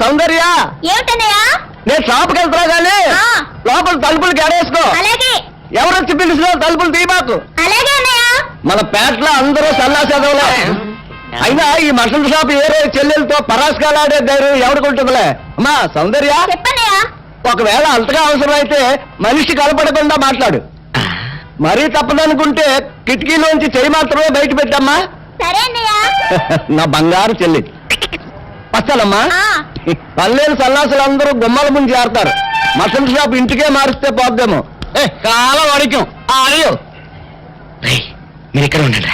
సౌందర్య, ఏమిటన్నయ్యా? నేను షాప్కి వెళ్తున్నా గానీ లోపల తలుపులు గడేసుకో. అలాగే. ఎవరొచ్చి పిలిచినా తలుపులు తీయబాకు. అలాగే అన్నయ్య. మన పేటలో అందరూ సన్నాసేదవులే. అయినా ఈ మటన్ షాప్ ఏరే చెల్లెలతో పరాస్కాలాడే ధైర్యం ఎవరికుంటుందిలే. అమ్మా సౌందర్య, చెప్పన్నయ్యా. ఒకవేళ అంతగా అవసరమైతే మనిషి కనపడకుండా మాట్లాడు. మరీ తప్పదనుకుంటే కిటికీలోంచి చెయ్యి మాత్రమే బయట పెట్టమ్మా. సరే అన్నయ్య. నా బంగారు చెల్లి. వస్తానమ్మా. పల్లెలు సన్నాసులు అందరూ గుమ్మల ముందు చేరతారు. మటన్ షాప్ ఇంటికే మారిస్తే పోద్దేమో. కాలం అడిగం అడియో. మీరు ఇక్కడ ఉండండి.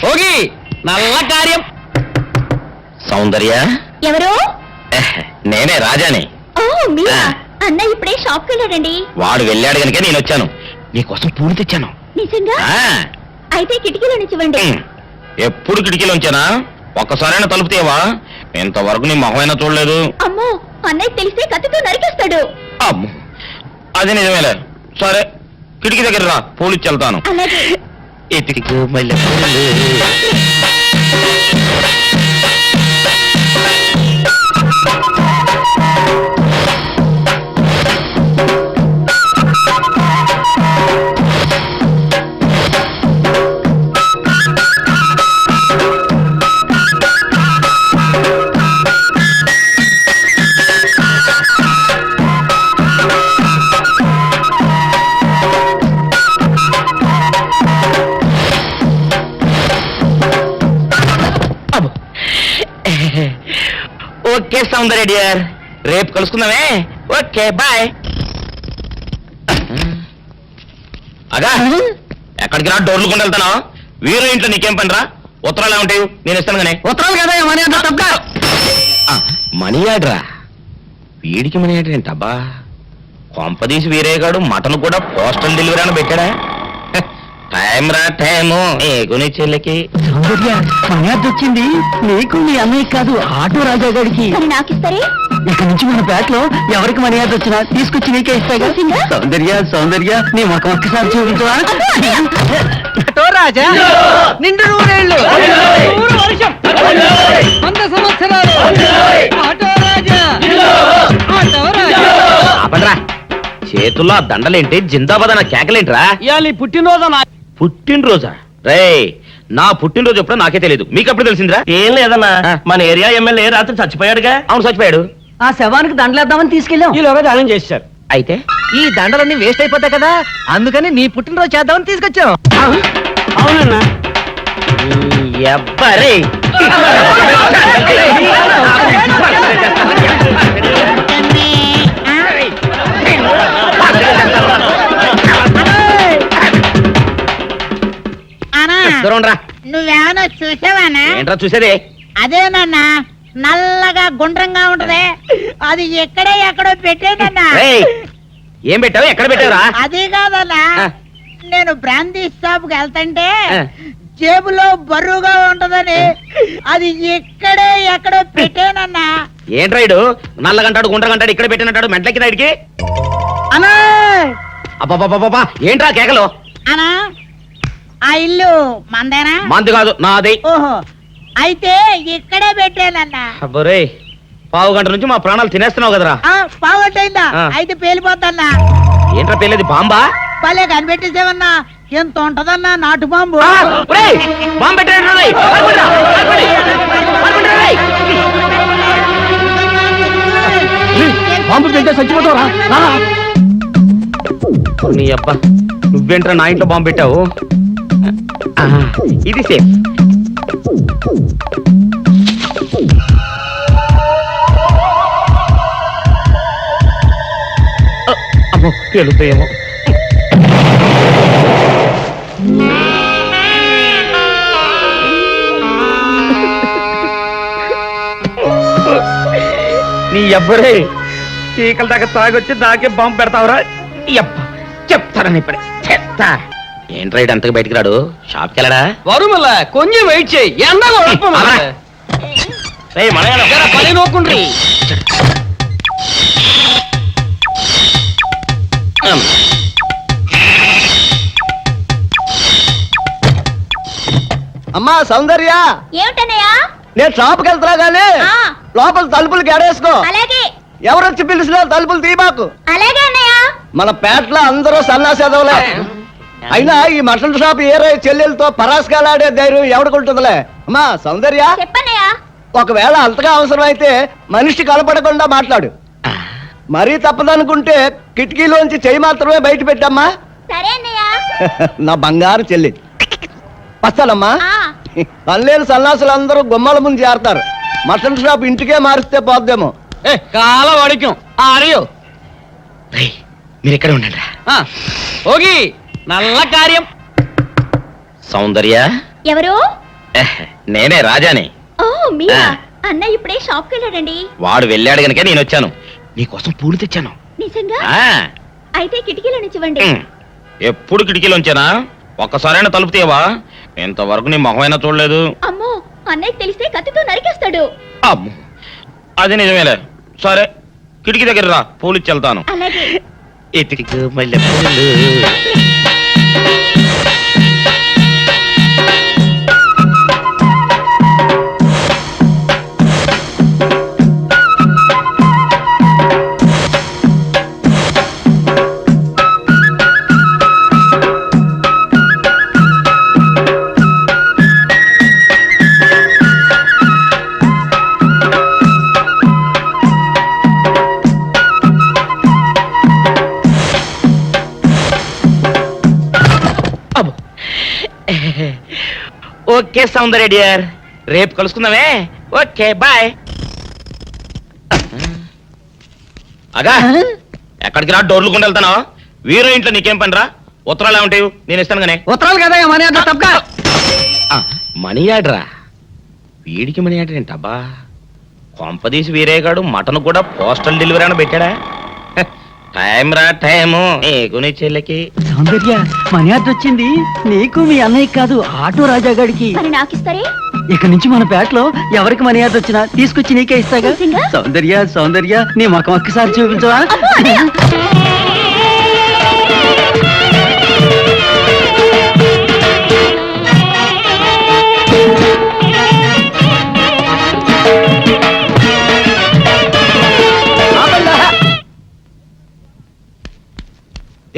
ఓగి నల్ల కార్యం. సౌందర్య, ఎవరు? నేనే రాజాని. ఓ మీరా? అన్నయ్య ఇప్పుడే షాప్కి వెళ్ళాడండి. వాడు వెళ్ళాడు కనుక నేను వచ్చాను. నీకోసం పూలు తెచ్చాను. నిజంగా? అయితే కిటికీలో నుంచి ఇవ్వండి. ఎప్పుడు కిటికీలో ఉంచానా? ఒక్కసారైనా తలుపు తీయవా? ఇంతవరకు నీ మొహమైనా చూడలేదు. అమ్మో, అన్నయ్య తెలిస్తే కత్తితో నరికేస్తాడు. అమ్మో, అది నిజమేలే. సరే, కిటికీ దగ్గర రా, పూలు ఇచ్చి వెళ్తాను. అలాగే. ఎతికిగో మల్లె ఓకే సౌందర్య డియర్, రేపు కలుసుకుందామే. Okay bye. అగా ఎక్కడికి రా, డోర్లు కొండ వెళ్తానా? వీరు ఇంట్లో నీకేం పని రా? ఉత్తరాలు ఏమంటాయి? నేను ఇస్తాను కానీ. ఉత్తరాలు కదా మనీ అంటే మనీ ఆర్డరా? వీడికి మనీ ఆర్డర్ ఏంటబ్బా? కొంపదీసి వీరేగాడు మటన్ కూడా పోస్టల్ డెలివరీ అని పెట్టాడా? టైం రా టైము నీ చెల్లెకి. మర్యాద వచ్చింది నీకు, నీ అన్నయ్య కాదు, ఆటో రాజా గారికి. మరి నాకు ఇస్తారే? ఇక్కడ నుంచి మన పేటలో ఎవరికి మర్యాద వచ్చినా తీసుకొచ్చి నీకే ఇస్తాగా. సౌందర్య సౌందర్య, నీ ముఖం ఒక్కసారి చూపించవా? ఆటో రాజా నిండు నూరేళ్ళు, వర్షం 100 సంవత్సరాలు. ఆటో రాజా, ఆటో రాజా. ఆపండ్రా, చేతుల్లో ఆ దండలేంటి? జిందాబాద్ అన్న కేకలేంట్రా? ఇవాళ పుట్టినరోజు. పుట్టినరోజా? రే, నా పుట్టినరోజు ఎప్పుడో నాకే తెలియదు, మీకు ఎప్పుడు తెలిసిందిరా? ఏం లేదన్నా, మన ఏరియా ఎమ్మెల్యే రాత్రి చచ్చిపోయాడుగా. అవును చచ్చిపోయాడు. ఆ శవానికి దండలేద్దామని తీసుకెళ్ళాం. ఈలోగా దానం చేశారు. అయితే ఈ దండలన్నీ వేస్ట్ అయిపోతాయి కదా, అందుకని నీ పుట్టినరోజు చేద్దామని తీసుకొచ్చాం. అవునన్నా. ఎవ్వరే నువ్వేమన్నా చూసావానా? ఏంట్రా చూసేది? అదేనన్నా, నల్లగా గుండ్రంగా ఉంటది, అది ఎక్కడో పెట్టేనన్నా. ఏం పెట్టావు? ఎక్కడ పెట్టావురా? అది కాదన్నా, నేను బ్రాందీ షాప్ కి వెళ్తుంటే జేబులో బరువుగా ఉంటదని అది ఎక్కడో పెట్టానన్నా. ఏంట్రా ఇడు నల్లగంటాడు గుండ్రగంటాడు ఇక్కడ పెట్టినట్టాడు మెంట్లకి రైడ్కి? అన్నా అబ్బా ఏంట్రా కేకలు? అనా, ఆ ఇల్లు మందేనా? మంది కాదు, నాది. ఓహో, అయితే ఇక్కడే పెట్టానన్నా. అబ్బరే, పావు గంట నుంచి మా ప్రాణాలు తినేస్తున్నావు కదరా. పావుగంటైందా? అయితే పేలిపోతాన్నా. ఏంట్రా పేలేది? బాంబా? భలే కనిపెట్టేసేవన్నా, ఎంత ఉంటదన్నా నాటు బాంబు. బాంబు పెట్టాడు. బాంబు పెడితే చచ్చిపోతావరా? నీ అబ్బా, నువ్వేంట్రా నా ఇంట్లో బాంబు పెట్టావు? ఇది సేఫ్. అమ్మో, పేలుతాయేమో. నీ ఎవ్వరే చీకల దాకా తాగొచ్చి నాకే బాంబు పెడతావురా? చెప్తారని ఇప్పుడే చెప్తా. ఏంట్రా ఇటు అంతగా బయటికి రాడు? షాప్కి వెళ్ళడా? వరుమల కొంచెం వెయిట్ చేయి, ఎండ పని నోకుండ్రి. అమ్మా సౌందర్య, ఏమిటన్నయ్యా? నేను షాప్కి వెళ్తున్నా గానీ లోపల తలుపులు గడేసుకో. అలాగే ఎవరొచ్చి పిలిచినా తలుపులు తీబాకు. అలాగే అన్నయ్య. మన పేటలో అందరూ సన్నాసేదవులే. అయినా ఈ మటన్ షాప్ ఏరే చెల్లెలతో పరాస్కాలాడే ధైర్యం ఎవడుకుంటుందిలే. అమ్మా సౌందర్య, చెప్పన్నయ్య. ఒకవేళ అంతగా అవసరం అయితే మనిషి కనపడకుండా మాట్లాడు. మరీ తప్పదనుకుంటే కిటికీలోంచి చెయ్యి మాత్రమే బయట పెట్టమ్మా. సరే అన్నయ్య. నా బంగారు చెల్లి వస్తానమ్మా. ఆ. పల్లెలు సన్నాసులు అందరూ గుమ్మల ముందు చేరతారు. మటన్ షాప్ ఇంటికే మారిస్తే పోద్దేమో. కాల వాడిక్యం ఆరియో మీరు ఇక్కడే ఉండండి. ఓగి నల్ల కార్యం. సౌందర్య, ఎవరు? నేనే రాజాని. ఓ మీరా? ఆ. అన్నయ్య ఇప్పుడే షాప్ కి వెళ్ళాడండి. వాడు వెళ్ళాడు గనుక నేను వచ్చాను. నీకోసం పూలు తెచ్చాను. నిజంగా? ఆ, అయితే కిటికీలో నిచ్చివ్వండి. ఎప్పుడు కిటికీలోంచానా? ఒక్కసారైనా తలుపు తీయవా? ఇంతవరకు నీ మొహమైనా చూడలేదు. అమ్మో, అన్నయ్య తెలిస్తే కత్తితో నరికేస్తాడు. అమ్మో, అది నిజమేలే. సరే, కిటికీ దగ్గర రా, పూలు ఇచ్చి వెళ్తాను. అలాగే. ఇటుకు మల్లె పూలు. ఓకే సౌందర్య డియర్, రేపు కలుసుకుందామే. Okay bye. అగా ఎక్కడికి రా, డోర్లు కొండ వెళ్తానా? వీరో ఇంట్లో నీకేం పని రా? ఉత్తరాలు ఏమంటాయి? నేను ఇస్తాను గానే. ఉత్తరాలు కదా మనీ అడ్డ తప్ప. మనీ ఆర్డరా? వీడికి మనీ ఆర్డర్ ఏంటబ్బా? కొంపదీసి వీరేగాడు మటన్ కూడా పోస్టల్ డెలివరీ అని పెట్టాడా? టైం రా టైము నీకు నీ చెల్లెకి. సౌందర్య మనీ ఆర్డర్ వచ్చింది. నీకు మీ అన్నయ్య కాదు, ఆటో రాజా గారికి. మరి నాకిస్తారే? ఇక నుంచి మన పేటలో ఎవరికి మనీ ఆర్డర్ వచ్చినా తీసుకొచ్చి నీకే ఇస్తాగా. నిజంగా? సౌందర్య సౌందర్య నీ ముఖం ఒక్కసారి చూపించవా?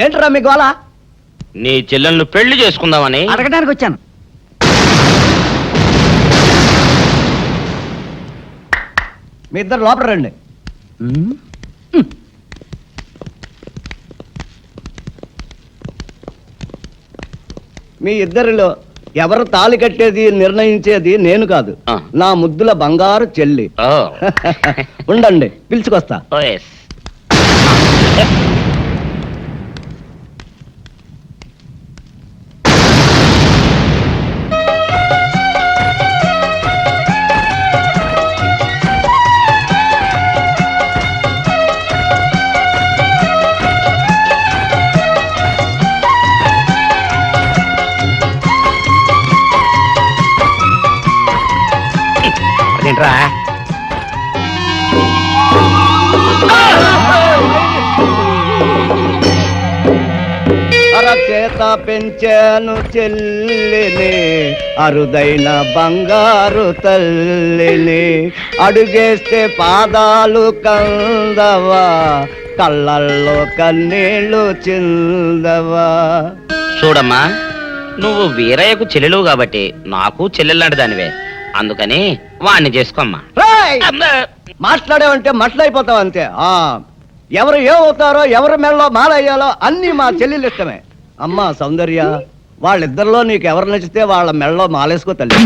ఏంట్రా మీ గోళ? నీ చెల్లెళ్ళు పెళ్లి చేసుకుందామని. అడగడానికి వచ్చాను. మీ ఇద్దరు లోపల రండి. మీ ఇద్దరిలో ఎవరు తాళి కట్టేది నిర్ణయించేది నేను కాదు, ఆ. నా ముద్దుల బంగారు చెల్లి. ఓ. ఉండండి, పిలుచుకొస్తా. ఓ ఎస్. అదేంట్రా? అరచేత పెంచాను చెల్లిని, అరుదైన బంగారు తల్లిని. అడుగేస్తే పాదాలు కందవా, కళ్ళల్లో కన్నీళ్ళు చిందవా. చూడమ్మా, నువ్వు వీరయ్యకు చెల్లెలు కాబట్టి నాకు చెల్లెల్లాంటి దానివే. అందుకని వాణ్ణి చేసుకోమ్మా. రేయ్! మాట్లాడేవంటే మట్లయిపోతావు అంతే. ఎవరు ఏమవుతారో, ఎవరి మెడలో మాలయ్యాలో అన్ని మా చెల్లెలు ఇష్టమే. అమ్మా సౌందర్య, వాళ్ళిద్దరిలో నీకు ఎవరు నచ్చితే వాళ్ళ మెడలో మాలేసుకో తల్లి.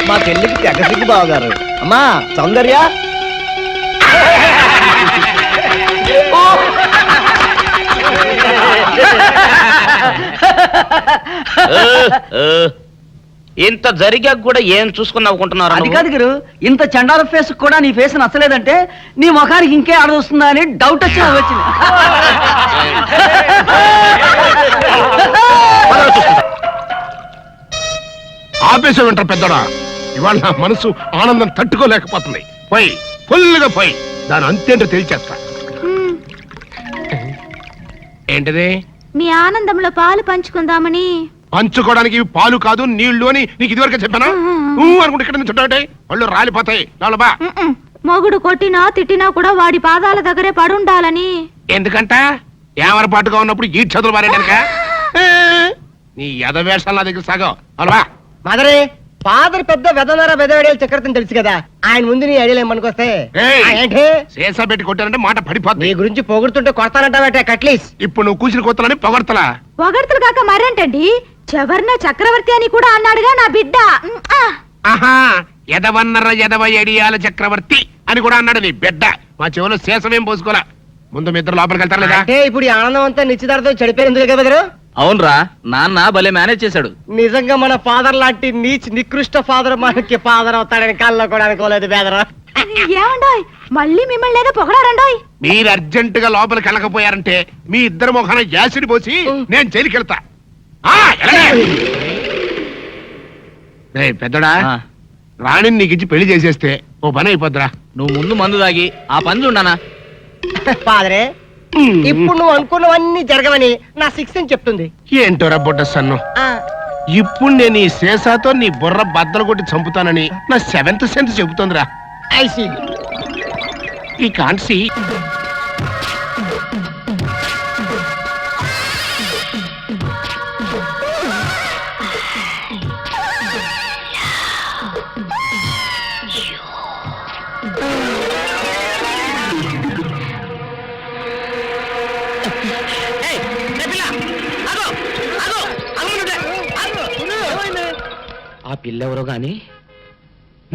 మా చెల్లికి తెగ సిగ్గు బావగారు. అమ్మా సౌందర్య, ఇంత జరిగాక కూడా ఏం చూసుకుని నవ్వుకుంటున్నారు? అది కాదు గురు, ఇంత చండాల ఫేస్ కూడా నీ ఫేస్ నచ్చలేదంటే నీ ముఖానికి ఇంకే ఆడదొస్తుందా అని డౌట్ వచ్చి వచ్చింది. ఆపేసే వింటారు పెద్దడా. ఇవాళ నా మనసు ఆనందం తట్టుకోలేకపోతుంది. పోయి ఫుల్గా పోయి దాని అంతేంటో తెలిచేస్తా. ఏంటిది? మీ ఆనందంలో పాలు పంచుకుందామని. పంచుకోవడానికి ఇవి పాలు కాదు నీళ్లు అని నీకు ఇదివరకే చెప్పానా? అనుకుంటే ఇక్కడ నుంచి చుట్టాటే వాళ్ళు రాలిపోతాయి. లోపల మొగుడు కొట్టినా తిట్టినా కూడా వాడి పాదాల దగ్గరే పడుండాలని. ఎందుకంట ఏమరపాటుగా ఉన్నప్పుడు ఈ చదువులు మారేడానిక? నీ ఎదవేషాలు నా దగ్గర సాగం. అలవా మదరే ఫాదర్ పెద్ద వెదనర వెదవేడేలు చక్రవర్తిని తెలుసు కదా, ఆయన ముందు నీ ఐడియాలు ఏమనుకొస్తే ఏంటి శేషా పెట్టి కొట్టానంటే మాట పడిపోతుంది. నీ గురించి పొగుడుతుంటే కొడతానంటావట కట్లీస్. ఇప్పుడు నువ్వు కూసిన కొత్తలని పొగడతలా? పొగడతలు కాక మరేంటండి, చెవర్న చక్రవర్తి అని కూడా అన్నాడుగా నా బిడ్డ. ఆహా, ఎదవన్నర ఎదవ ఎడియాల చక్రవర్తి అని కూడా అన్నాడు నీ బిడ్డ. మా చెవులో శేషమేం పోసుకోలే. ముందు మీ ఇద్దరు లోపలికి వెళ్తారు లేదా? అంటే ఇప్పుడు ఈ ఆనందం అంతా నిశ్చితార్థం చెడిపోయింది కదా బెదరు. అవునరా, నాన్న భలే మేనేజ్ చేశాడు. నిజంగా మన ఫాదర్ లాంటి నీచ్ నికృష్ట ఫాదర్ మనకి ఫాదర్ అవుతాడని కళ్ళలో కూడా అనుకోలేదు బెదరు. ఏమండోయ్, మళ్ళీ మిమ్మల్ని ఏదో పొగడారండోయ్. మీరు అర్జెంట్ గా లోపలికి వెళ్ళకపోయారంటే మీ ఇద్దరు మొఖాన యాసిడ్ పోసి నేను జైలుకి వెళ్తా. పెద్దడా, రాణిని నీకు ఇచ్చి పెళ్లి చేసేస్తే ఓ పని అయిపోద్దిరా. నువ్వు ముందు మందు తాగి ఆ పని చూడనా. ఫాదరే, ఇప్పుడు నువ్వు అనుకున్నవన్నీ జరగవని నా సిక్స్ అని చెప్తుంది. ఏంటోరా బొడ్డ సన్ను, ఇప్పుడు నేను ఈ శేషాతో నీ బుర్ర బద్దలు కొట్టి చంపుతానని నా సెవెంత్ సెన్స్ చెబుతోందిరా. I see. ఈ కాన్సీ ఆ పిల్లెవరో గాని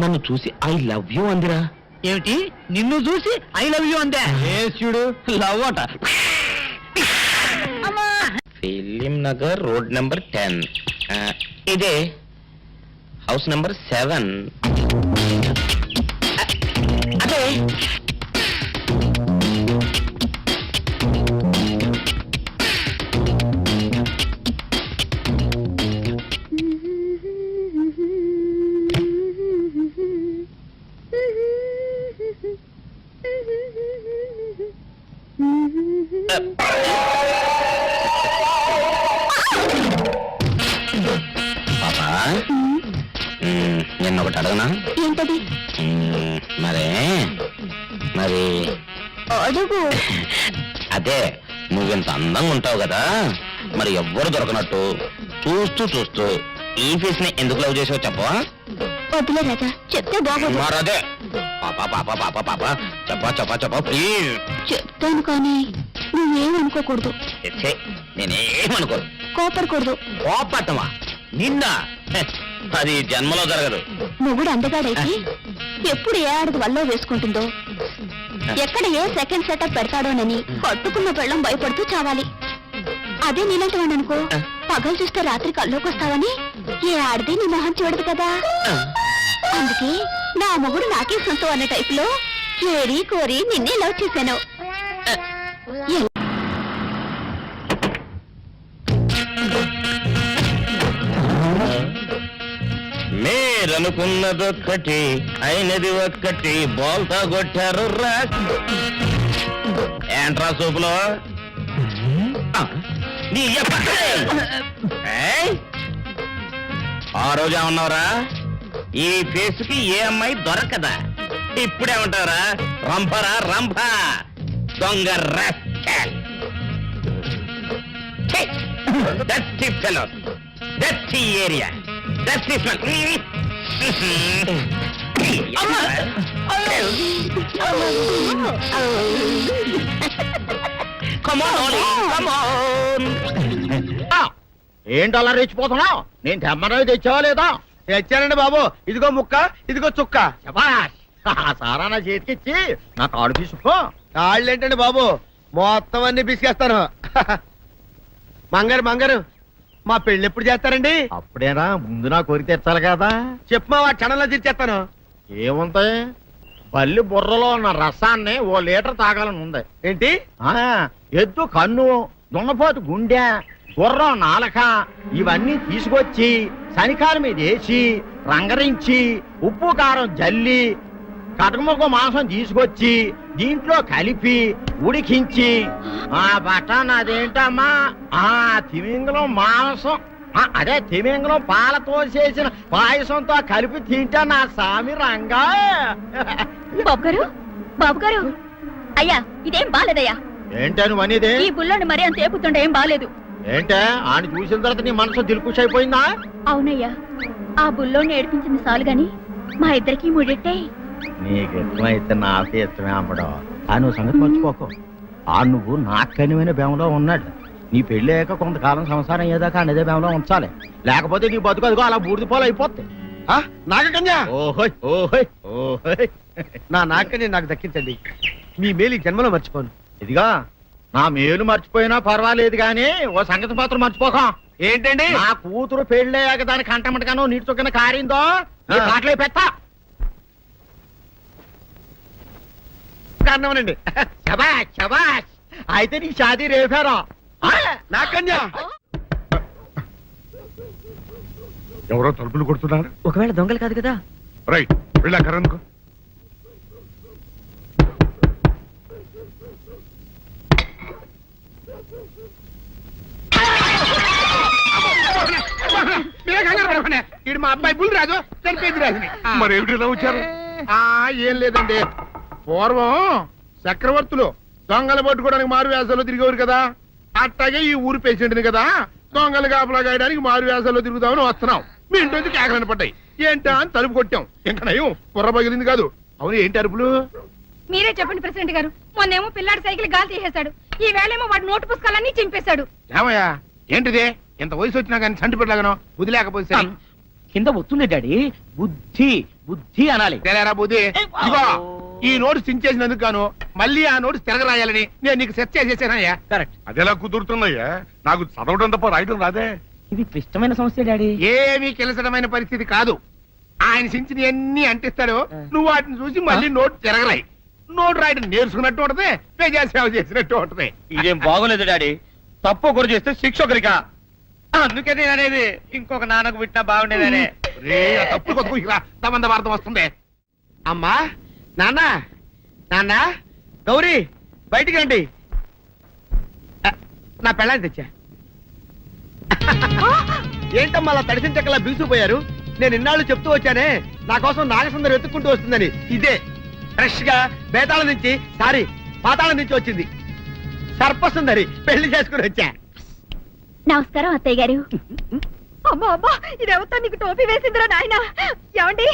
నన్ను చూసి ఐ లవ్ యూ అందిరా. ఏమిటి, నిన్ను చూసి ఐ లవ్ యూ అందే? లవ్ అట. Film Nagar road number 10. ఇదే హౌస్ నెంబర్ 7. అదే పాపా, నిన్న ఒకటి అడగనా? ఏంటది? మరే మరి అడుగు. అదే నువ్వింత అందంగా ఉంటావు కదా, మరి ఎవ్వరు దొరకనట్టు చూస్తూ చూస్తూ ఈ ఫేస్ ని ఎందుకు లవ్ చేసావు చెప్పవా? వద్దులే రాజా, చెప్తే బాగోదు. మరదే పాపా పాపా పాపా పాపా చెప్పా చెప్పా చెప్పా ప్లీజ్. చెప్తాను కానీ నువ్వేమనుకోకూడదు. నేనేమనుకోను. కోపడకూడదు. కోపట్టమా నిన్న? అది జన్మలో జరగదు. మొగుడు అందగాడైతే ఎప్పుడు ఏ ఆడది వల్ల వేసుకుంటుందో, ఎక్కడ ఏ సెకండ్ సెటప్ పెడతాడోనని పట్టుకున్న పెళ్ళం భయపడుతూ చావాలి. అదే నీలాంటి వాడు అనుకో, పగలు చూస్తే రాత్రి కల్లోకి వస్తావని ఏ ఆడది నీ మొహం చూడదు కదా. అందుకే నా మొగుడు నాకే సొంతం అనే టైపులో ఏరి కోరి నిన్నే లవ్ చేశాను. మీరనుకున్నదొక్కటి అయినది ఒక్కటి బోల్తా కొట్టారు రా. ఏంట్రా సూపులో నీ ఆ రోజు ఏమన్నావురా? ఈ ఫేస్ కి ఏ అమ్మాయి దొరకదా. ఇప్పుడేమంటావురా? రంపరా రంప దొంగ rascal. Dirty fellow, dirty area, dirty smell. ఏంటి అలా రెచ్చిపోతున్నావు? నేను తెమ్మనవి తెచ్చావా లేదా? తెచ్చానండి బాబు. ఇదిగో ముక్క, ఇదిగో చుక్క. శభాష్. సారా నా చేతికిచ్చి నా కాడు తీసుకో. కాళ్ళేంటండి బాబు, మొత్తం అన్ని బిసికేస్తాను. మంగారు మంగారు, మా పెళ్ళి ఎప్పుడు చేస్తారండి? అప్పుడేనా, ముందు నా కోరిక తెచ్చాలి కదా. చెప్పు మా క్షణంలో తీర్చేస్తాను. ఏముంటాయి, బల్లి బుర్రలో ఉన్న రసాన్ని ఓ లీటర్ తాగాలని ఉంది. ఏంటి? ఎద్దు కన్ను, దున్నపోతు గుండె, గుర్రం నాలక ఇవన్నీ తీసుకొచ్చి శనికాల మీద వేసి రంగరించి ఉప్పు కారం జల్లి కటకముక్క మాంసం తీసుకొచ్చి దీంట్లో కలిపి ఉడికించి ఆ బటన్ అదేంటమ్మా ఆ తిమింగలం మాంసం అదే తిమింగలం పాలతో చేసిన పాయసంతో కలిపి తింటా నా సామి రంగా. బాబు గారు అయ్యా ఇదేం బాలేదయ్యా. ఏంటని వనిదే ఈ బుల్లోని మరీ అంత ఏపుతుండే ఏం బాలేదు. ఏంటే ఆయన చూసిన తర్వాత నీ మనసు దిల్కుష్ అయిపోయిందా? అవునయ్యా, ఆ బుల్లోని ఏడిపించింది చాలు గాని మా ఇద్దరికి ముడిట్టే. నీకు ఇష్టమైతే నాకు ఇష్టమే అమ్మడం. ఆ నువ్వు సంగతి మర్చిపోకు. ఆ నువ్వు నాకు కనివైన బేమలో ఉన్నాడు. నీ పెళ్లి అయ్యాక కొంతకాలం సంసారం ఏదాకా అనేదే బేమలో ఉంచాలి. లేకపోతే నీ బతుకు అదిగో అలా బూడిద పోలు అయిపోతాయి. నాగకన్యా ఓహోయ్ ఓహోయ్ ఓహోయ్ నా నాగకన్య నాకు దక్కించండి. మీ మేలు ఈ జన్మలో మర్చిపోను. ఇదిగా నా మేలు మర్చిపోయినా పర్వాలేదు గాని ఓ సంగతి మాత్రం మర్చిపోకం. ఏంటండి? నా కూతురు పెళ్ళయ్యాక దాని కంటమంటగానో నీటి చొక్కన కారిందో కాట్లే పెట్టా కారణమనండి. శబాష్ శబాష్. అయితే నీ షాదీ రేపారా నాకన్యా? ఎవరో తలుపులు కొడుతున్నారు. ఒకవేళ దొంగలు కాదు కదా. రైట్ వెళ్ళాకరనుకో. ఇది మా అబ్బాయి బుల్ రాజు చనిపోయింది రాజుని. మరి ఏమిటి ఇలా వచ్చారు? ఏం లేదండి, పూర్వం చక్రవర్తులు దొంగలు పట్టుకోవడానికి మారు వేసాల్లో తిరిగేవారు కదా. అట్టాగే ఈ ఊరు పేషెంట్ని కదా దొంగలు కాపలా గాయడానికి మారు వేసాల్లో తిరుగుదామని వస్తున్నాం. మీ ఇంటి నుంచి కేకలను పడ్డాయి. ఏంటా అని తలుపు కొట్టాం. ఇంకా నయం బుర్ర పగిలింది కాదు. అవును ఏంటి అరుపులు? మీరే చెప్పండి ప్రెసిడెంట్ గారు. మొన్నేమో పిల్లాడి సైకిల్ గాలి తీసేశాడు, ఈ వేళేమో వాడి నోటు పుస్తకాలన్నీ చింపేశాడు. ఏమయ్యా ఏంటిదే? ఎంత వయసు వచ్చినా కానీ చంటి పెట్టలాగనో బుద్ధి లేకపోతే కింద వస్తుంది డాడీ. బుద్ధి బుద్ధి అనాలి. తెలియరా బుద్ధి? ఇదిగో ఈ నోటు చించేసినందుకు గాను మళ్ళీ ఆ నోటు తిరగరాయాలని నేను నీకు సెట్ చేసేసానయ్యా. కరెక్ట్. అదెలా కుదురుతున్నాయ్యా? నాకు చదవడం తప్ప రాయడం రాదే. ఇది క్లిష్టమైన సమస్య డాడీ. ఏమీ కిలసడమైన పరిస్థితి కాదు. ఆయన చించిన ఎన్ని అంటిస్తాడు, నువ్వు వాటిని చూసి మళ్ళీ నోటు తిరగరాయి. నోటు రాయడం నేర్చుకున్నట్టు ఉంటది, ప్రజాసేవ చేసినట్టు ఉంటది. ఇదేం బాగోలేదు డాడీ. తప్పు ఒకరు చేస్తే శిక్ష ఒకరికా. అందుకే నేను అనేది ఇంకొక నాన్నకు పుట్టినా బాగుండేదనే. తప్పు కొద్దు ఇలా సంబంధ వార్తం వస్తుంది. అమ్మా నాన్న నాన్న గౌరీ బయటికి రండి. నా పెళ్ళాన్ని తెచ్చా. ఏంటమ్మా అలా తడిసిన చెక్కలా బిగుసిపోయారు? నేను ఇన్నాళ్ళు చెప్తూ వచ్చానే నా కోసం నాగసుందరం వెతుక్కుంటూ వస్తుందని. ఇదే ఫ్రెష్ గా బేతాళం నుంచి పాతాళం నుంచి వచ్చింది సర్పసుందరి. పెళ్లి చేసుకుని వచ్చా. నమస్కారం అత్తయ్య గారు. అమ్మా అమ్మా, ఇదేవతో నీకు టోపీ వేసిందిరా నాయన. ఏమండి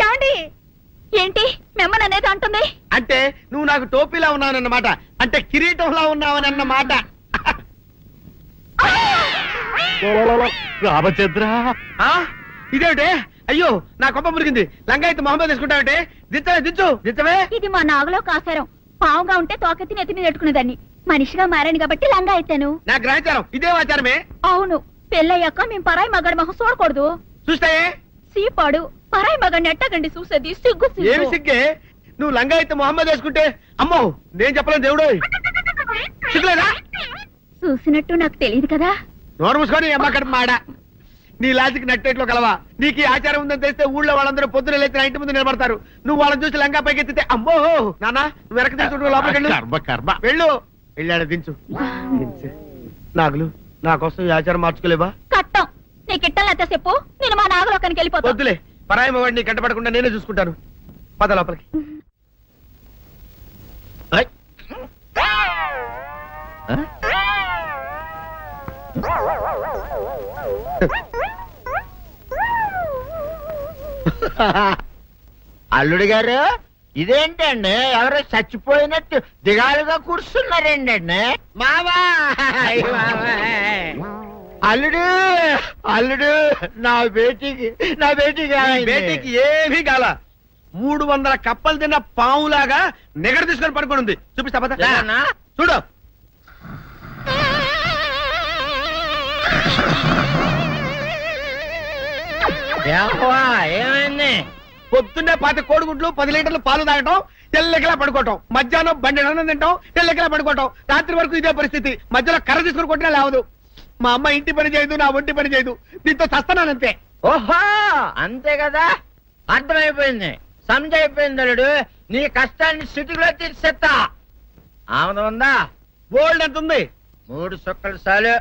ఏమండి? ఏంటి మిమ్మల్ని అనేది అంటుంది? అంటే నువ్వు నాకు టోపీలా ఉన్నావనన్నమాట. అంటే కిరీటంలా ఉన్నావనన్నమాట. రామచంద్ర ఇదేమిటే? అయ్యో నా కొప్ప మురిగింది. లంగా అయితే మొహమ్మద్ తీసుకుంటావంటే దించవే. ఇది మా నాగలో కాసారం. పావుగా ఉంటే తోకెత్తి నెత్తి మీద పెట్టుకునేదాన్ని. మనిషిగా మారాను కాబట్టి లంగా అయితాను. నా గ్రహచారం ఇదే ఆచారమే. అవును, పెళ్ళయ్యాక మేము పరాయి మగాడి మొహం చూడకూడదు. చూస్తాయే సీపాడు పరాయి మగాడిని ఎట్టగండి చూసేది. సిగ్గు ఏమి సిగ్గే? నువ్వు లంగా అయితే మొహమ్మద్ వేసుకుంటే అమ్మో నేను చెప్పలేను దేవుడు. సిగ్గులేదా? చూసినట్టు నాకు తెలియదు కదా. నోరు మూసుకొని అమ్మకడ మాడ. నీ లాజిక్ నట్టేట్లో కలవా? నీకు ఈ ఆచారం ఉందని తెలిస్తే ఊళ్ళో వాళ్ళందరూ పొద్దున లేచి ఇంటి ముందు నిలబడతారు. నువ్వు వాళ్ళని చూసి లంగా పైకి ఎత్తితే అమ్మో నాన్న నువ్వు వెనక తీసుకుంటూ లోపలికి వెళ్ళు. వెళ్ళాడు దించు. నాగులు నా కోసం ఈ ఆచారం మార్చుకోలేవా? కట్టం నీకు ఇట్టలేతే చెప్పు, నేను మా నాగలోకానికి వెళ్ళిపోతా. వద్దులే, పరాయి వాడిని కంటపడకుండా నేనే చూసుకుంటాను. పద లోపలికి. అల్లుడు గారు ఇదేంటండి ఎవరో చచ్చిపోయినట్టు దిగాలుగా కూర్చున్నారేంటండి? మావా అల్లుడు అల్లుడు నా బేటీకి బేటీకి ఏమీ కాల. 300 కప్పలు తిన్న పావులాగా నిగడ తీసుకొని పడుకొని ఉంది. చూపిస్తా పద. చూడు ఏమైంది? పొద్దున్నే 10 కోడిగుడ్లు 10 లీటర్లు పాలు తాగటం, తెల్లకిలా పడుకోవటం. మధ్యాహ్నం బండి అన్నం తింటాం, తెల్లకిలా పడుకోవటం. రాత్రి వరకు ఇదే పరిస్థితి. మధ్యలో కర్ర తీసుకుని కొట్టినా లేవదు. మా అమ్మ ఇంటి పని చేయదు, నా ఒంటి పని చేయదు, దీంతో చస్తానంతే. ఓహో అంతే కదా, అర్థమైపోయింది, సమజైపోయింది అల్లుడు. నీ కష్టాన్ని సిటీలో తీర్చేస్తా. ఆమె ఉందా? గోల్డ్ ఎంత ఉంది? 3 సుక్కలు చాలు.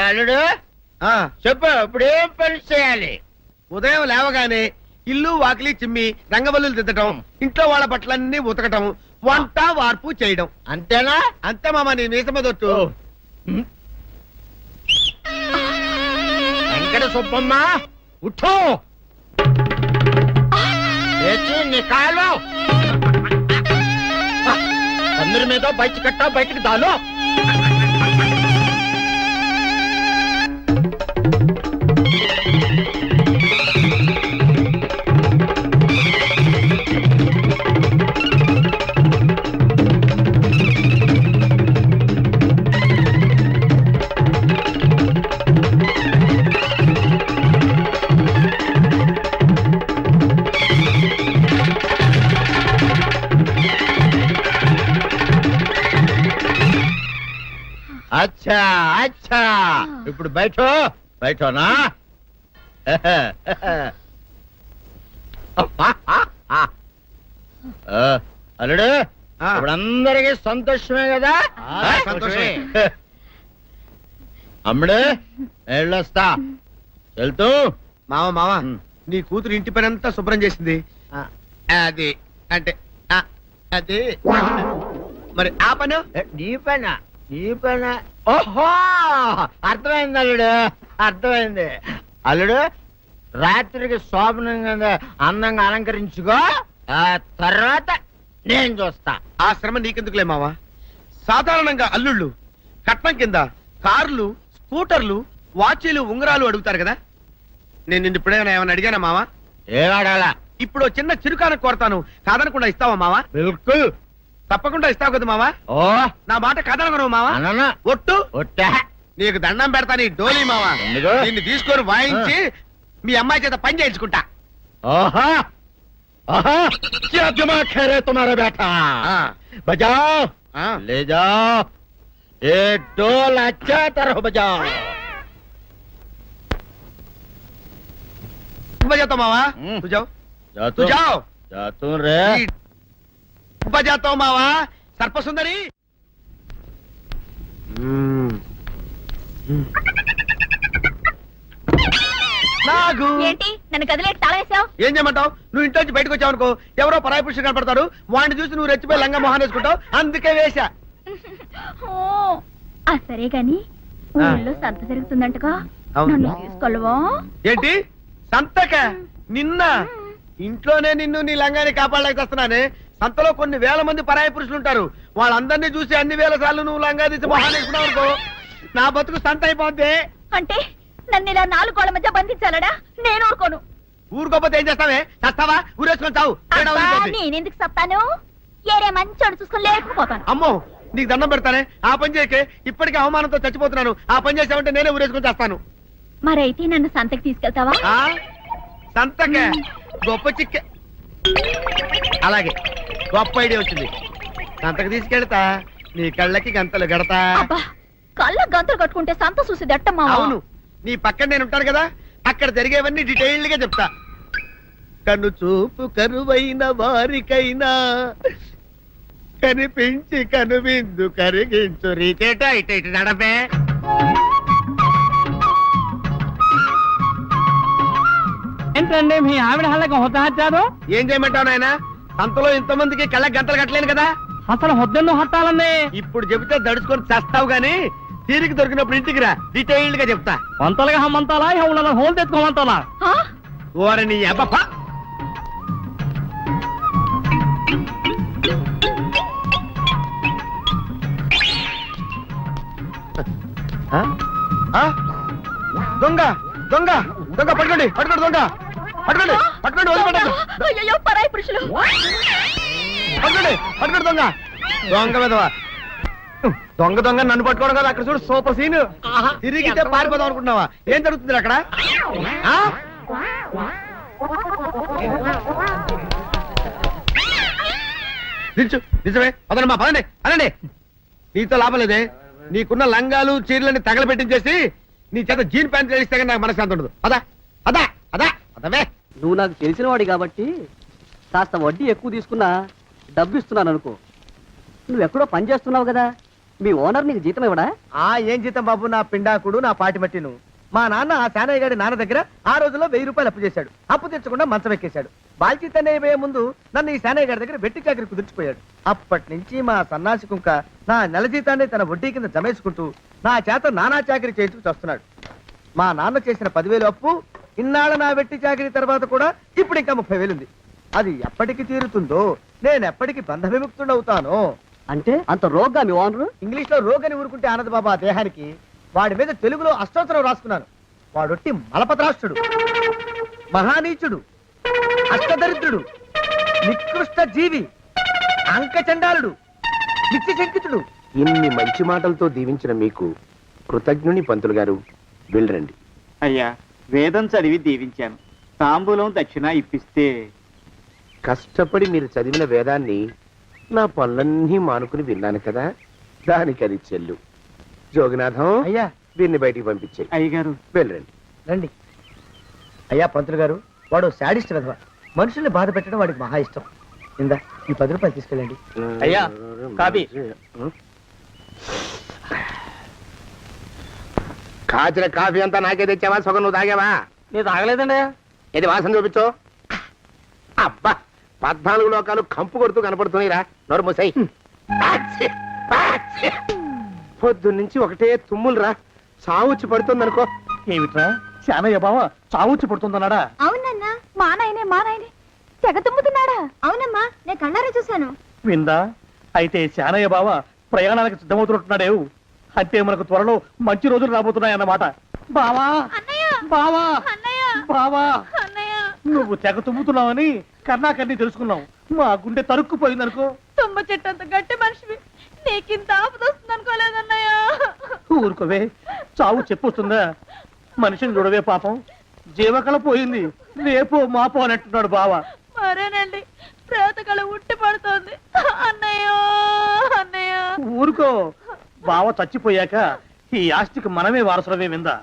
అల్లుడు చెప్పు, ఇప్పుడు ఏం పని చేయాలి? ఉదయం లేవగానే ఇల్లు వాకిలి చిమ్మి రంగవల్లులు దిద్దటం, ఇంట్లో వాళ్ళ బట్టలన్నీ ఉతకటం, వంట వార్పు చేయడం. అంతేనా? అంతే మామ, నీ మీసమదొట్టు. వెంకట సుబ్బమ్మ ఉఠో, లేచి నీ కాలు అందరి మీద బయట కట్టా, బయటికి దాలో. అచ్చా అచ్చా, ఇప్పుడు బయటనా? అల్లుడు, ఇప్పుడు అందరికి సంతోషమే కదా? సంతోషమే. అమ్ముడు వెళ్ళొస్తా, వెళ్తూ. మామ నీ కూతురు ఇంటి పని అంతా శుభ్రం చేసింది. అది అంటే అది మరి ఆ పని నీ పైన ఓహో అర్థమైంది అల్లుడు, అర్థమైంది. అల్లుడు, రాత్రికి శోభనంగా అందంగా అలంకరించుకో, ఆ తర్వాత నేను చూస్తా. ఆ శ్రమ నీకెందుకులే మావా. సాధారణంగా అల్లుళ్ళు కట్నం కింద కార్లు, స్కూటర్లు, వాచీలు, ఉంగరాలు అడుగుతారు కదా. నేను నిన్ను ఇప్పుడేమైనా ఏమైనా అడిగానా మావా? ఏవాడాలా? ఇప్పుడు చిన్న చిరుకాన కోరతాను, కాదనకుండా ఇస్తావా మావా? బిల్కుల్ తప్పకుండా ఇస్తావు కదా మావా? ఓ నా మాట కదనగను మావా. అన్న ఒట్టు ఒట్టా. నీకు దండం పెడతా నీ డోలీ మావా. ఎందుకు? నిన్ను తీసుకొని వాయించి మీ అమ్మాయి చేత పని చేయించుకుంటా. ఓహా ఓహా, क्या दिमाग है रे तुम्हारा बेटा? बजाओ, ले जाओ, ये डोल अच्छा तरह बजाओ. बजाता मावा, तू जाओ, तू जाओ. जातू रे. बजाता मावा, सर्पसुंदरी. నాగు ఏంటి నన్ను గదిలేటి తాళేసావు? ఏం చేయమంటావు? నువ్వు ఇంట్లో నుంచి బయటకు వచ్చావు అనుకో, ఎవరో పరాయి పురుషులు కనపడతారు, వాడిని చూసి నువ్వు రెచ్చిపోయి లంగా మొహాన్ని వేసుకుంటావు, అందుకే వేశా. సరే గాని ఊళ్ళో సంత జరుగుతుందంటగా, నన్ను తీసుకెళ్ళవా? ఏంటి సంతక? నిన్న ఇంట్లోనే నిన్ను నీ లంగాన్ని కాపాడలేక వస్తున్నానే. సంతలో కొన్ని వేల మంది పరాయి పురుషులు ఉంటారు, వాళ్ళందరినీ చూసి అన్ని వేల సార్లు నువ్వు లంగా తీసి మొహాన్ని వేసుకున్నావు అనుకో, నా బతుకు సంత అయిపోద్ది. అంటే నన్ను ఇలా 4 గోళ్ల మధ్య బంధించాలడా? నేను ఊరుకోను. ఊరుకోపోతే ఏం చేస్తావే? చస్తావా? ఊరేసుకొని చావు. నేనెందుకు చెప్తాను? ఏరే మంచోడు చూసుకొని లేకపోతాను. అమ్మో, నీకు దండం పెడతానే, ఆ పని చేయకే. ఇప్పటికే అవమానంతో చచ్చిపోతున్నాను, ఆ పని చేసావంటే నేనే ఊరేసుకొని చేస్తాను. మరైతే నన్ను సంతకి తీసుకెళ్తావా? సంతకే గొప్ప చిక్కే. అలాగే, గొప్ప ఐడియా వచ్చింది. సంతకు తీసుకెళ్తా, నీ కళ్ళకి గంతలు గడతా. కళ్ళ గంతలు కట్టుకుంటే సంత చూసి దట్టమ్మా. అవును, నీ పక్కన నేను ఉంటాను కదా, అక్కడ జరిగేవన్నీ డీటెయిల్డ్ గా చెప్తా. కను చూపు కరువైన వారికైనా కనిపించి కనువిందు కరిగించు రీతేట ఇట ఇటు నడపే. ఏంటండి మీ ఆవిడ హల్లకి హొత్తాచారు? ఏం చేయమంటావు నాయన? సంతలో ఇంతమందికి కళ్ళకి గంటలు కట్టలేను కదా. అసలు హొద్దెందు హత్తాలండి? ఇప్పుడు చెబితే దడుచుకొని చేస్తావు గాని, తీరికి దొరికినప్పుడు ఇంటికి రా, డీటెయిల్డ్ గా చెప్తా. వంతలుగా హమ్మంతాలా, ఎవరు హోల్ తెచ్చుకోమంటాలా? ఓర నీ అబ్బ. దొంగ దొంగ దొంగ, పట్టుకోండి పట్టుకోండి, దొంగ పట్టుకోండి పట్టుకోండి, వదిలిపెట్టండి. అయ్యో పరాయి పురుషులు. పట్టుకోండి పట్టుకోండి, దొంగ దొంగ విధవా. దొంగ దొంగ నన్ను పట్టుకోవడం కదా అక్కడ చూడు సూపర్ సీన్ తిరిగితే పారిపోదాం అనుకుంటున్నావా ఏం జరుగుతుంది అక్కడ ఆ? నిల్చు నిజమే పదండి మా పదండి అనండి నీతో లాభం లేదే నీకున్న లంగాలు చీరలని తగలబెట్టించేసి నీ చేత జీన్ ప్యాంట్ తెలిస్తే కానీ నాకు మనశ్శాంతి ఉండదు అదా అదా అదా అదవే నువ్వు నాకు తెలిసిన వాడి కాబట్టి కాస్త వడ్డీ ఎక్కువ తీసుకున్నా డబ్బు ఇస్తున్నాను అనుకో. నువ్వు ఎక్కడో పని చేస్తున్నావు కదా, మీ ఓనర్ నీకు జీతం ఇవ్వడా? ఏం జీతం బాబు, నా పిండాకుడు నా పాటి మట్టిను. మా నాన్న ఆ శానయ్య గారి నాన్న దగ్గర ఆ రోజుల్లో 1000 రూపాయలు అప్పు చేశాడు. అప్పు తెచ్చకుండా మంచం ఎక్కేశాడు. బాల్చితనే అయిపోయే ముందు నన్ను ఈ శానయ్య గారి దగ్గర వెట్టి చాకరి కుదిర్చిపోయాడు. అప్పటి నుంచి మా సన్నాసి కుంక నా నెల జీతాన్ని తన వడ్డీ కింద జమేసుకుంటూ నా చేత నానా చాకరీ చేయించుకు వస్తున్నాడు. మా నాన్న చేసిన 10,000 అప్పు ఇన్నాళ్ళ నా వెట్టి చాకరీ తర్వాత కూడా ఇప్పుడు ఇంకా 30,000 ఉంది. అది ఎప్పటికి తీరుతుందో, నేను ఎప్పటికి బంధ విముక్తుడవుతానో. అంటే అంత రోగ్గా మీ ఓనరు? ఇంగ్లీష్ లో రోగని ఊరుకుంటే ఆనంద్ బాబా దేహానికి, వాడి మీద తెలుగులో అష్టోత్తరం రాసుకున్నాను. వాడొట్టి మలపత్రాష్ట్రుడు, మహానీచుడు, అష్టదరిద్రుడు, నికృష్ట జీవి, అంకచండాలుడు, నిత్య శంకితుడు. ఇన్ని మంచి మాటలతో దీవించిన మీకు కృతజ్ఞుని పంతులు గారు. వెళ్ళరండి. అయ్యా, వేదం చదివి దీవించాను. తాంబూలం దక్షిణ ఇప్పిస్తే. కష్టపడి మీరు చదివిన వేదాన్ని నా పనులన్నీ మానుకుని విన్నాను కదా, దానికి అది చెల్లు. జోగినాథం, అయ్యా వీరిని బయటికి పంపించేయి. అయ్యగారు వెళ్ళరండి. రండి. అయ్యా పంతులు గారు, వాడు శాడిస్ట్ విధవ. మనుషుల్ని బాధ పెట్టడం వాడికి మహా ఇష్టం. ఇందా ఈ 10 రూపాయలు తీసుకెళ్ళండి. అయ్యా, కాపీ. కాచిన కాఫీ అంతా నాకే తెచ్చావా? సగం నువ్వు తాగావా? నేను తాగలేదండి. ఇది వాసన చూపించు. అబ్బా, 14 లోకాలు కంపు కొడుతూ కనపడుతున్నాయిరా. నోరు మూసాయి. పొద్దున్నుంచి ఒకటే తుమ్ములురా. సావుచ్చి పడుతుంది అనుకో. ఏమిట్రా శానయ్య బావ చావుచ్చి పడుతుందన్నాడా? అవునన్నా, మా నాయనే తెగ తుమ్ముతున్నాడా? అవునమ్మా, నేను కళ్ళారా చూశాను. విందా? అయితే శానయ్య బావ ప్రయాణానికి సిద్ధమవుతున్నట్టున్నాడేవు. అంటే మనకు త్వరలో మంచి రోజులు రాబోతున్నాయన్నమాట. బావా బావా బావా, నువ్వు తెగ తుమ్ముతున్నావని కర్ణాకర్ణి తెలుసుకున్నావు. మా గుండె తరుక్కుపోయిందనుకో. తుమ్మ చెట్టు అంత గట్టి మనిషివి, నీకింత ఆపద వస్తుంది అనుకోలేదన్నయ్య. ఊరుకోవే, చావు చెప్పొస్తుందా? మనిషిని చూడవే పాపం, జీవకళ పోయింది. రేపో మాపో అని అంటున్నాడు బావ. మరేనండి, ప్రేతకళ ఉట్టి పడుతోంది అన్నయ్య. అన్నయ్య ఊరుకో, బావ చచ్చిపోయాక ఈ ఆస్తికి మనమే వారసులమే. విందా?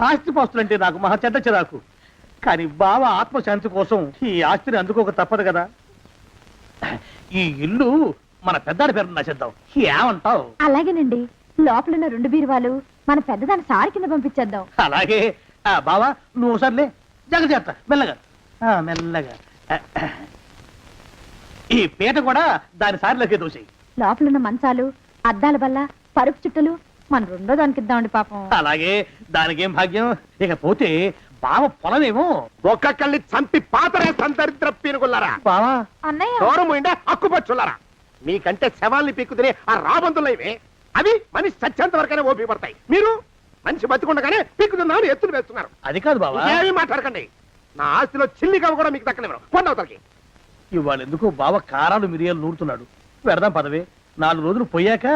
ఆస్తి పాస్తులంటే నాకు మహా చెడ్డ చిరాకు. కానీ బావ ఆత్మశాంతి కోసం ఈ ఆస్తిని అందుకోక తప్పదు కదా. ఈ ఇల్లు మన పెద్దాడి పేరు నచ్చేద్దాం. ఏమంటావు? అలాగేనండి, లోపలున్న 2 బీరువాలు మన పెద్దదాన్ని సారి కింద పంపించేద్దాం. అలాగే. బావా నువ్వు సర్లే, జాగ్రత్త, మెల్లగా మెల్లగా. ఈ పీట కూడా దాని సారిలోకే దోసేయి. లోపలున్న మంచాలు, అద్దాల బల్ల, పరుపు చుట్టలు మన 2వ దానికి ఇద్దామండి పాపం. అలాగే, దానికేం భాగ్యం. ఇకపోతే బావ పొలమేమో ఒక్కొక్కళ్ళని చంపి పాతరేస్తాను దరిద్ర పీనుకున్నారా. బావా. అన్నయ్య, దూరం పోయిందా అక్కుపచ్చులారా. మీకంటే శవాల్ని పీక్కుతినే ఆ రాబందులు ఇవే. అవి మనిషి చచ్చేంత వరకనే ఓపి పడతాయి. మీరు మనిషి బతికుండగానే పీక్కుతున్నామని ఎత్తులు వేస్తున్నారు. అది కాదు బావా. ఏమీ మాట్లాడకండి. నా ఆస్తిలో చిల్లి కవ్వ కూడా మీకు దక్కనివ్వరు. కొండవతలకి. ఇవాళ ఎందుకో బావ కారాలు మిరియాలు నూరుతున్నాడు. పెడదాం పదవే. 4 రోజులు పోయాక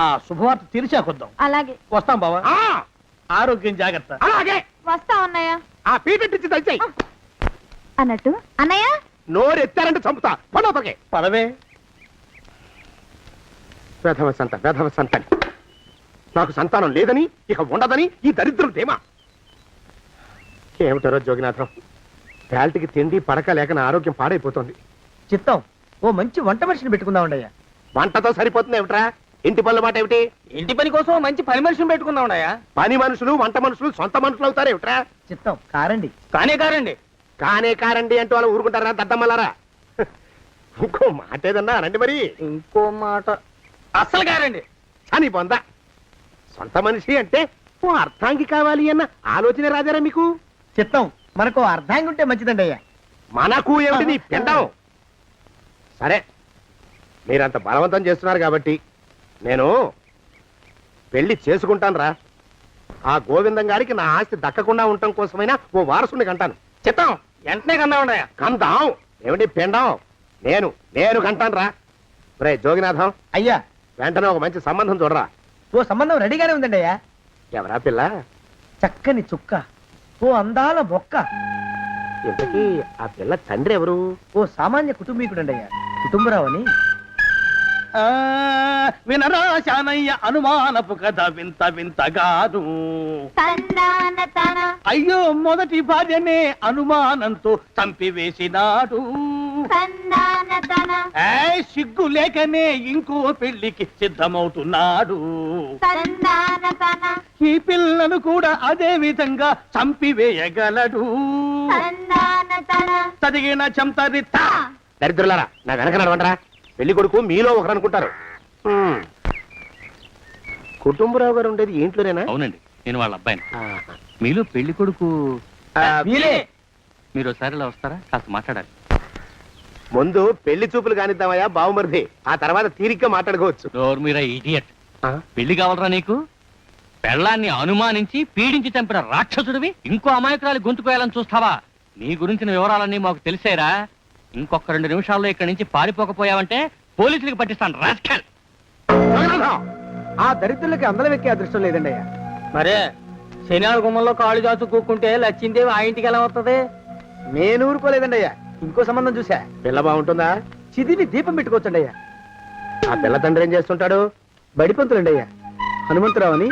ఆ శుభవార్త తెరిచాకొద్దాం. అలాగే వస్తాం బావా. ఆ, ఆరోగ్యం జాగ్రత్త. అలాగే. వస్తా అన్నయ్య. ఆ పీటెట్టించి దయచేయి. అన్నట్టు అన్నయ్య, నోరు ఎత్తారంటే చంపుతా. కొండవతలకి. పదవే. వేధవ సంతానం. నాకు సంతానం లేదని, ఇక ఉండదని ఈ దరిద్రం ధీమా. ఏమిటారో జోగినాథం, వేల్టికి తిండి పడక లేక నా ఆరోగ్యం పాడైపోతుంది. చిత్తం, ఓ మంచి వంట మనిషిని పెట్టుకుందామండయ్యా. వంటతో సరిపోతుంది ఏమిట్రా? ఇంటి పనుల మాట ఏమిటి? ఇంటి పని కోసం మంచి పని మనిషిని పెట్టుకున్నావున్నాయా? పని మనుషులు వంట మనుషులు సొంత మనుషులు అవుతారు ఏమిట్రా? చిత్తం కారండి. కారండి. కారండి అంటూ వాళ్ళు ఊరుకుంటారా దద్దమ్మలారా? ఇంకో మాట ఏదన్నా రండి మరి. ఇంకో మాట అస్సలు కారండి. అని పొందా. సొంత మనిషి అంటే ఓ అర్థాంగి కావాలి అన్న ఆలోచన రాజారా మీకు? చిత్తం, మనకు అర్ధాంగి ఉంటే మంచిదండి అయ్యా. మనకు ఏమిటి నీ పిండం? సరే, మీరంత బలవంతం చేస్తున్నారు కాబట్టి నేను పెళ్లి చేసుకుంటాను రా. ఆ గోవిందం గారికి నా ఆస్తి దక్కకుండా ఉండటం కోసమైనా ఓ వారసుని కంటాను. చిత్తం, వెంటనే కన్నా ఉన్నాయా? కందాం ఏమిటి పిండం? నేను కంటాను రా. రే జోగినాథం, అయ్యా వెంటనే ఒక మంచి సంబంధం చూడరా. ఓ సంబంధం రెడీగానే ఉందండి అయ్యా. ఎవరా పిల్ల? చక్కని చుక్క, ఓ అందాల మొక్క, ఇంతకీ ఆ పిల్ల తండ్రి ఎవరు? ఓ సామాన్య కుటుంబీకుడండి అయ్యా, కుటుంబరావు అని. వినరా శానయ్య అనుమానపు కథ వింత వింతగాదు. అయ్యో మొదటి భార్యనే అనుమానంతో చంపివేసినాడు. సిగ్గు లేకనే ఇంకో పెళ్లికి సిద్ధమవుతున్నాడు. ఈ పిల్లను కూడా అదే విధంగా చంపివేయగలడు. చదివిన చంతరిత. దరిద్రులారా, నా వెనక నడవంటరా. పెళ్లి కొడుకు మీలో ఒకరు అనుకుంటారు. కుటుంబరావు గారు ఉండేది ఇంట్లోనేనా? అవునండి, నేను వాళ్ళ అబ్బాయిని. మీలో పెళ్లి కొడుకు మీరు ఒకసారి ఇలా వస్తారా? కాస్త మాట్లాడాలి. ముందు పెళ్లి చూపులు కానిద్దామయ్యా బావుమరిది, ఆ తర్వాత తీరిగ్గా మాట్లాడుకోవచ్చు. డోర్ మీరా ఇడియట్. పెళ్లి కావాలరా నీకు? పెళ్ళాన్ని అనుమానించి పీడించి చంపిన రాక్షసుడివి ఇంకో అమాయకురాలు గొంతుకోయాలని చూస్తావా? నీ గురించిన వివరాలన్నీ మాకు తెలిసేరా. ఇంకొక 2 నిమిషాల్లో ఇక్కడి నుంచి పారిపోకపోయావంటే పోలీసులకు పట్టిస్తాను. రాస్కల్. ఆ దరిద్రులకి అందలం ఎక్కే అదృష్టం లేదండి అయ్యా. మరే శనివారం గుమ్మంలో కాళ్ళు చాచు కూకుంటే లచ్చిందేవి ఆ ఇంటికి ఎలా వస్తుంది? నేను ఊరుకోలేదండి అయ్యా, ఇంకో సంబంధం చూసా. పిల్ల బాగుంటుందా? చిదివి దీపం పెట్టుకోవచ్చండి అయ్యా. ఆ పిల్ల తండ్రి ఏం చేస్తుంటాడు? బడిపంతులండి అయ్యా, హనుమంతరావు అని.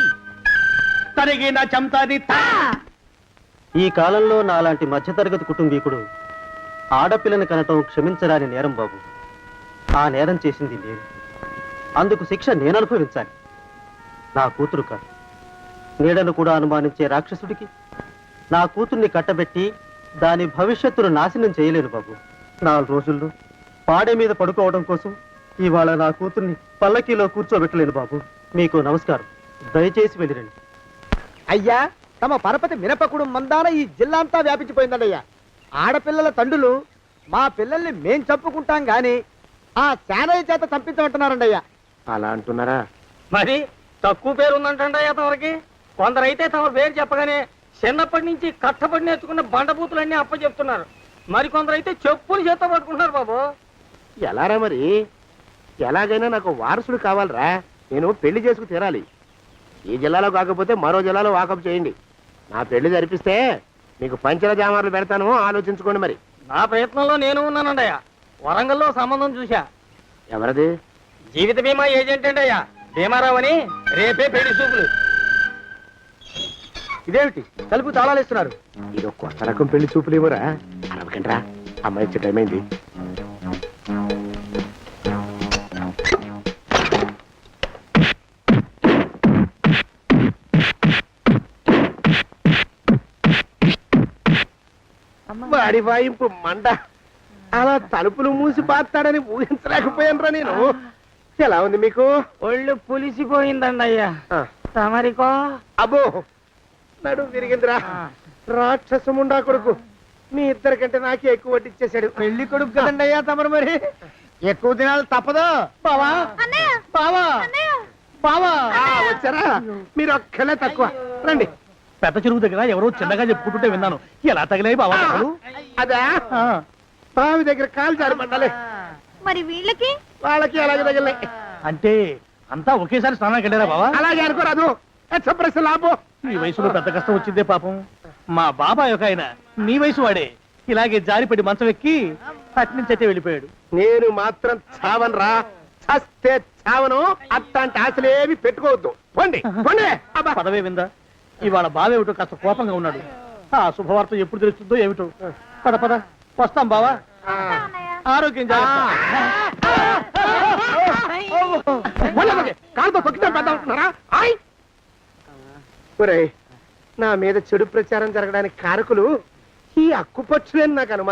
తరిగిన చంతరిత. ఈ కాలంలో నాలాంటి మధ్యతరగతి కుటుంబీకుడు ఆడపిల్లని కనటం క్షమించరాని నేరం బాబు. ఆ నేరం చేసింది నేను, అందుకు శిక్ష నేను అనుభవించాలి. నా కూతురు కాదు, నీడను కూడా అనుమానించే రాక్షసుడికి నా కూతుర్ని కట్టబెట్టి దాని భవిష్యత్తును నాశనం చేయలేను బాబు. 4 రోజుల్లో పాడే మీద పడుకోవడం కోసం ఇవాళ నా కూతుర్ని పల్లకీలో కూర్చోబెట్టలేను బాబు. మీకు నమస్కారం, దయచేసి వెళ్ళిరండి. అయ్యా, తమ పరపతి మినపకుడు మందాన ఈ జిల్లా అంతా వ్యాపించిపోయిందండి అయ్యా. ఆడపిల్లల తండ్రులు మా పిల్లల్ని మేం చంపుకుంటాం గాని ఆ శానయ్య చేత చంపించమంటున్నారండి అయ్యా. అలా అంటున్నారా? మరి తక్కువ పేరు ఉందంటండి అయ్యా తమరికి. కొందరైతే తమ పేరు చెప్పగానే చిన్నప్పటి నుంచి కట్టబడి నేర్చుకున్న బండబూతులన్నీ అప్పచెప్తున్నారు. మరి కొందరైతే చెప్పులు చేత పట్టుకుంటున్నారు బాబు. ఎలారా మరి? ఎలాగైనా నాకు వారసుడు కావాలరా. నేను పెళ్లి చేసుకు తీరాలి. ఈ జిల్లాలో కాకపోతే మరో జిల్లాలో వాకప్ చేయండి. నా పెళ్లి జరిపిస్తే మీకు పంచల జామార్లు పెడతాను, ఆలోచించుకోండి. మరి నా ప్రయత్నంలో నేను ఉన్నానండి అయ్యా. వరంగల్లో సంబంధం చూశా. ఎవరది? జీవిత బీమా ఏజెంట్ అండి అయ్యా, భీమారావు అని. రేపే పెళ్లి చూపులు. ఇదేమిటి తలుపు తాళాలు ఇస్తున్నారు? ఇది కొత్త రకం పెళ్లి చూపులు ఇవ్వరా? అరవకండ్రా, అమ్మాయి వచ్చే టైం అయింది. వాడి వాయింపు మండ. అలా తలుపులు మూసి పాతాడని ఊహించలేకపోయానురా నేను. ఎలా ఉంది మీకు? ఒళ్ళు పులిసిపోయిందండి అయ్యా. తమరికో? అబ్బో, నడు విరిగిందిరా. రాక్షసముండా కొడుకు మీ ఇద్దరికంటే నాకే ఎక్కువ వడ్డిచ్చేశాడు. పెళ్లి కొడుకు కదండి అయ్యా తమరు. మరి ఎక్కువ దినాలు తప్పదు. బావా బావా బావా, వచ్చారా? మీరు ఒక్కలే తక్కువ. రండి. పెద్ద చెరువు దగ్గర ఎవరో చిన్నగా చెప్పుకుంటుంటే విన్నాను. ఎలా తగిలాయి బావా? అదా, బావి దగ్గర కాలు జారి పడ్డాలి. మరి వీళ్ళకి వాళ్ళకి అలాగే తగిలే. అంటే అంతా ఒకేసారి స్నానానికి వెళ్ళారా బావా? అలాగే అనుకోరాదు. ప్రశ్న లాభం. ఈ వయసులో పెద్ద కష్టం వచ్చిందే పాపం. మా బాబాయ్ ఒక ఆయన నీ వయసు వాడే ఇలాగే జారిపడి మంచం ఎక్కి అట్నుంచి అయితే వెళ్ళిపోయాడు. నేను మాత్రం చావనరా. చస్తే చావను. అట్లాంటి ఆశలేవి పెట్టుకోవద్దు. పోండి పోండి. పదవే విందా, ఇవాళ బావేమిటో కాస్త కోపంగా ఉన్నాడు. ఆ శుభవార్త ఎప్పుడు తెలుస్తుందో ఏమిటో. పద పద, వస్తాం బావా. ఆరోగ్యం కాలుతో తొక్కితే పెద్ద ఉంటున్నారా? నా మీద చెడు ప్రచారం జరగడానికి కారకులు ఈ అక్కుపక్షులని నాకు అనుమానం.